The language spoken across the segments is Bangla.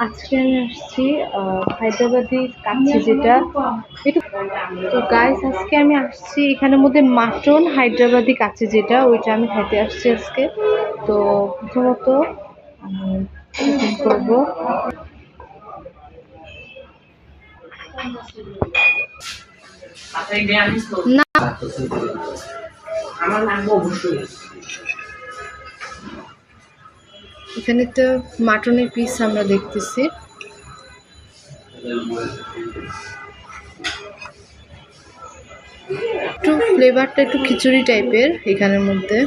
আজকে আমি আসছি হায়দ্রাবাদি কাচ্চি যেটা একটু। তো গাইস আজকে আমি আসছি এখানের মধ্যে মাটন হায়দ্রাবাদি কাচ্চি যেটা ওইটা আমি খাইতে আসছি আজকে। তো প্রথমত আমি চিকেন করবো। না আমার লাগবে অবশ্যই। এখানে তো মাটনের পিস আমরা দেখতেছি। একটু ফ্লেভারটা একটু খিচুড়ি টাইপের এখানের মধ্যে।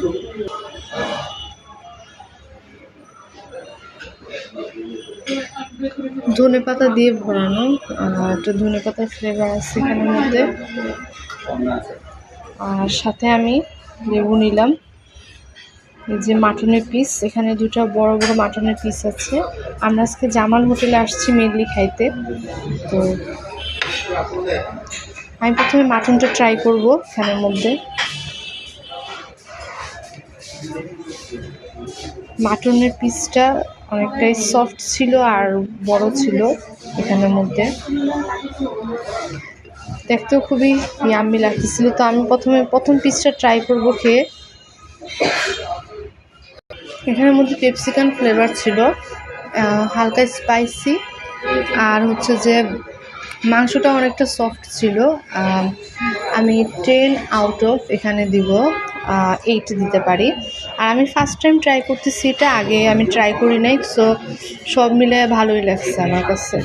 ধনেপাতা দিয়ে ভরানো, একটা ধনেপাতার ফ্লেভার আছে এখানের মধ্যে। আর সাথে আমি লেবু নিলাম। এই যে মাটনের পিস, এখানে দুটো বড় বড় মাটনের পিস আছে। আমরা আজকে জামাল হোটেলে আসছি মেনলি খাইতে। তো আমি প্রথমে মাটনটা ট্রাই করব এখানের মধ্যে। মাটনের পিসটা অনেকটাই সফট ছিল আর বড় ছিল এখানের মধ্যে, দেখতেও খুবই ইয়াম্মি লাগতেছিল। তো আমি প্রথম পিসটা ট্রাই করব খেয়ে। এখানের মধ্যে ক্যাপসিকাম ফ্লেভার ছিল, হালকা স্পাইসি, আর হচ্ছে যে মাংসটা অনেকটা সফট ছিল। আমি 10 আউট অফ এখানে দিব 8 দিতে পারি। আর আমি ফার্স্ট টাইম ট্রাই করতেছি, এটা আগে আমি ট্রাই করি নাই, সো সব মিলে ভালোই লাগছে আমার কাছে।